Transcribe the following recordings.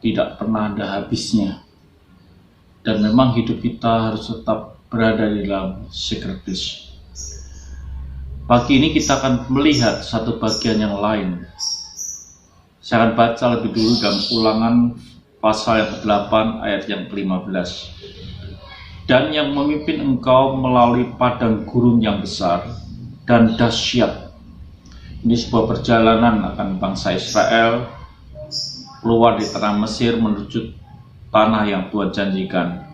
tidak pernah ada habisnya. Dan memang hidup kita harus tetap berada di dalam secret place. Pagi ini kita akan melihat satu bagian yang lain. Saya akan baca lebih dulu dalam Ulangan pasal yang ke-8 ayat yang ke-15. Dan yang memimpin engkau melalui padang gurun yang besar dan dahsyat. Ini sebuah perjalanan akan bangsa Israel keluar di tanah Mesir menuju tanah yang Tuhan janjikan.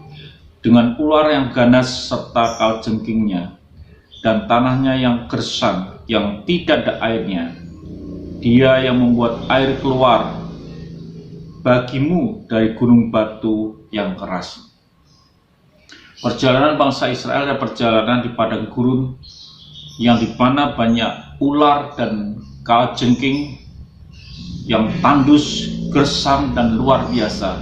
Dengan ular yang ganas serta kalajengkingnya dan tanahnya yang gersang yang tidak ada airnya. Dia yang membuat air keluar bagimu dari gunung batu yang keras. Perjalanan bangsa Israel adalah perjalanan di padang gurun yang di mana banyak ular dan kalajengking yang tandus, gersang dan luar biasa.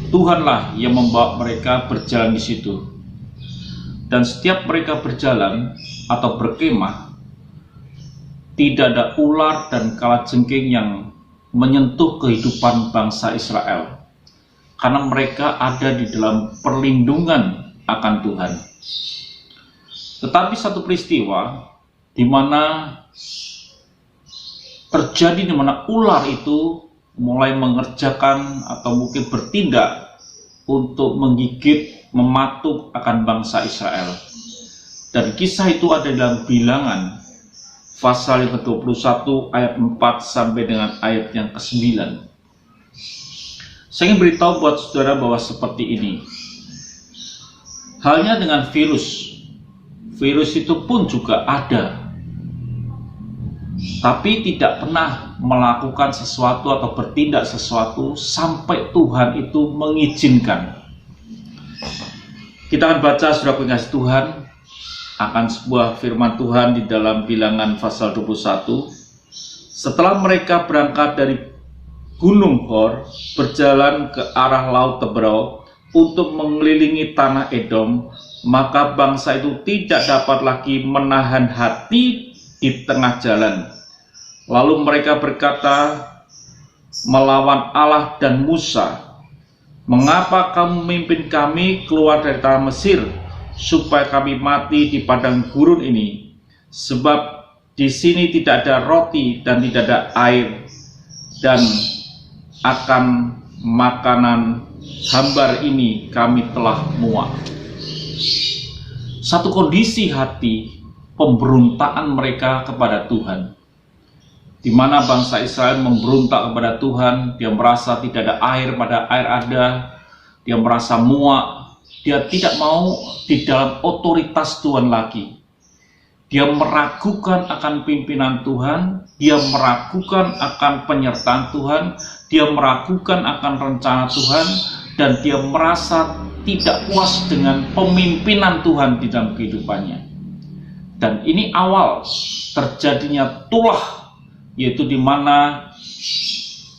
Tuhanlah yang membawa mereka berjalan di situ. Dan setiap mereka berjalan atau berkemah, tidak ada ular dan kalajengking yang menyentuh kehidupan bangsa Israel. Karena mereka ada di dalam perlindungan akan Tuhan. Tetapi satu peristiwa di mana terjadi di mana ular itu mulai mengerjakan atau mungkin bertindak untuk menggigit, mematuk akan bangsa Israel. Dan kisah itu ada dalam Bilangan pasal yang ke-21 ayat 4 sampai dengan ayat yang ke-9. Saya ingin beritahu buat saudara bahwa seperti ini. Halnya dengan virus. Virus itu pun juga ada. Tapi tidak pernah melakukan sesuatu atau bertindak sesuatu sampai Tuhan itu mengizinkan. Kita akan baca saudara kasih Tuhan akan sebuah firman Tuhan di dalam Bilangan pasal 21. Setelah mereka berangkat dari Gunung Hor berjalan ke arah Laut Tebrau untuk mengelilingi tanah Edom, maka bangsa itu tidak dapat lagi menahan hati di tengah jalan. Lalu mereka berkata melawan Allah dan Musa, "Mengapa kamu memimpin kami keluar dari tanah Mesir, supaya kami mati di padang gurun ini? Sebab di sini tidak ada roti dan tidak ada air, dan akan makanan hambar ini kami telah muak." Satu kondisi hati pemberontakan mereka kepada Tuhan, di mana bangsa Israel memberontak kepada Tuhan. Dia merasa tidak ada air, pada air ada. Dia merasa muak. Dia tidak mau di dalam otoritas Tuhan lagi. Dia meragukan akan pimpinan Tuhan. Dia meragukan akan penyertaan Tuhan. Dia meragukan akan rencana Tuhan. Dan dia merasa tidak puas dengan pemimpinan Tuhan di dalam kehidupannya. Dan ini awal terjadinya tulah, yaitu di mana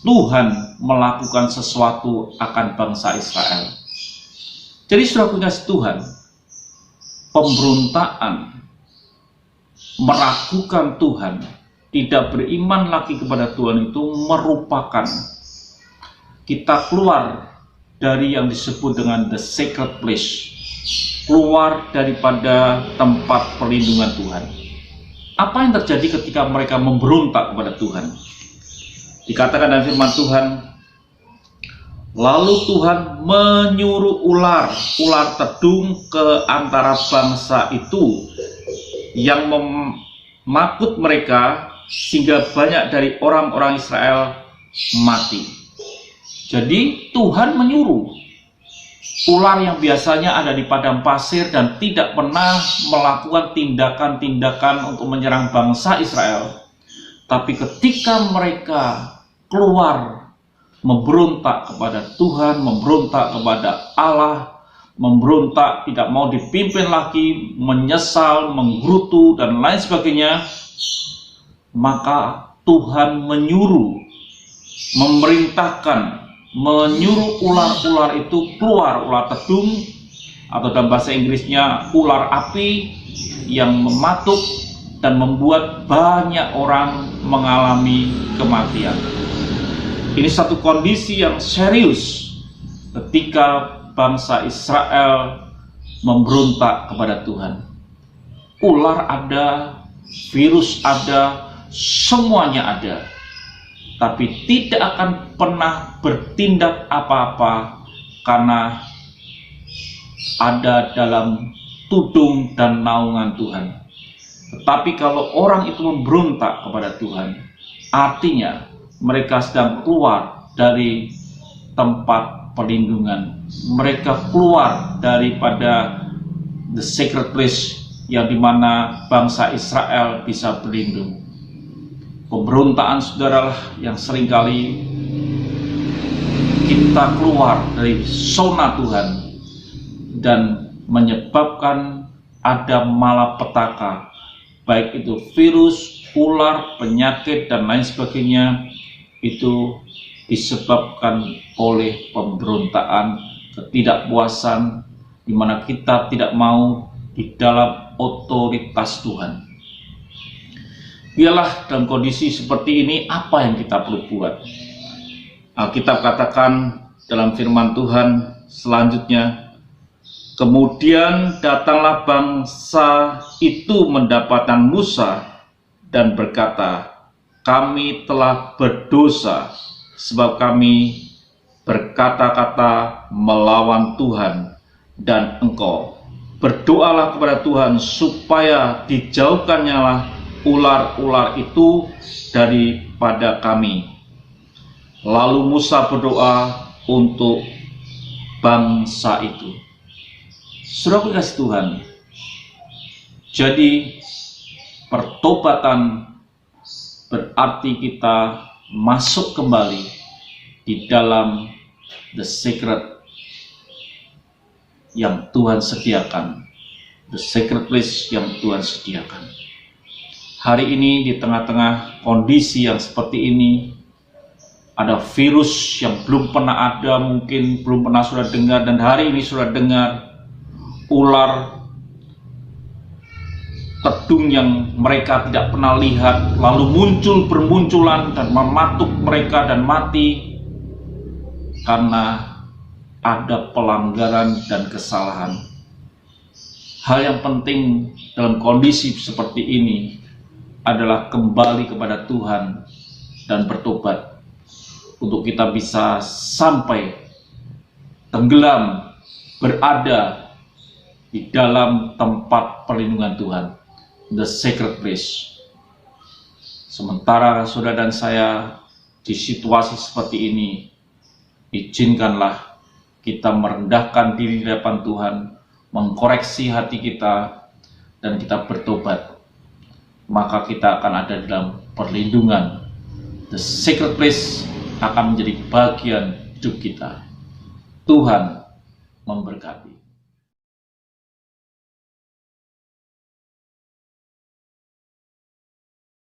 Tuhan melakukan sesuatu akan bangsa Israel. Jadi saudara kasih Tuhan, pemberontakan, meragukan Tuhan, tidak beriman lagi kepada Tuhan itu merupakan kita keluar dari yang disebut dengan the sacred place, keluar daripada tempat perlindungan Tuhan. Apa yang terjadi ketika mereka memberontak kepada Tuhan? Dikatakan dalam firman Tuhan, lalu Tuhan menyuruh ular tedung ke antara bangsa itu yang memakut mereka, sehingga banyak dari orang-orang Israel mati. Jadi Tuhan menyuruh ular yang biasanya ada di padang pasir dan tidak pernah melakukan tindakan-tindakan untuk menyerang bangsa Israel, tapi ketika mereka keluar memberontak kepada Tuhan, memberontak kepada Allah, memberontak, tidak mau dipimpin lagi, menyesal, menggerutu dan lain sebagainya, maka Tuhan memerintahkan, menyuruh ular-ular itu keluar, ular tedung atau dalam bahasa Inggrisnya ular api yang mematuk dan membuat banyak orang mengalami kematian. Ini satu kondisi yang serius ketika bangsa Israel memberontak kepada Tuhan. Ular ada, virus ada, semuanya ada. Tapi tidak akan pernah bertindak apa-apa karena ada dalam tudung dan naungan Tuhan. Tetapi kalau orang itu memberontak kepada Tuhan, artinya mereka sedang keluar dari tempat perlindungan. Mereka keluar daripada the sacred place yang dimana bangsa Israel bisa berlindung. Pemberontakan saudaralah yang seringkali kita keluar dari zona Tuhan dan menyebabkan ada malapetaka, baik itu virus, ular, penyakit, dan lain sebagainya. Itu disebabkan oleh pemberontakan, ketidakpuasan, di mana kita tidak mau di dalam otoritas Tuhan. Biarlah dalam kondisi seperti ini, apa yang kita perlu buat? Alkitab katakan dalam firman Tuhan selanjutnya, kemudian datanglah bangsa itu mendapatkan Musa dan berkata, kami telah berdosa sebab kami berkata-kata melawan Tuhan dan engkau. Berdoalah kepada Tuhan supaya dijauhkannya ular-ular itu daripada kami. Lalu Musa berdoa untuk bangsa itu. Saudara kasih Tuhan, jadi pertobatan berarti kita masuk kembali di dalam the sacred yang Tuhan sediakan, the sacred place yang Tuhan sediakan. Hari ini di tengah-tengah kondisi yang seperti ini, ada virus yang belum pernah ada, mungkin belum pernah sudah dengar, dan hari ini sudah dengar, ular tedung yang mereka tidak pernah lihat, lalu bermunculan dan mematuk mereka dan mati karena ada pelanggaran dan kesalahan. Hal yang penting dalam kondisi seperti ini adalah kembali kepada Tuhan dan bertobat untuk kita bisa sampai tenggelam berada di dalam tempat perlindungan Tuhan, the sacred place. Sementara saudara dan saya di situasi seperti ini, izinkanlah kita merendahkan diri di hadapan Tuhan, mengkoreksi hati kita, dan kita bertobat. Maka kita akan ada dalam perlindungan. The sacred place akan menjadi bagian hidup kita. Tuhan memberkati.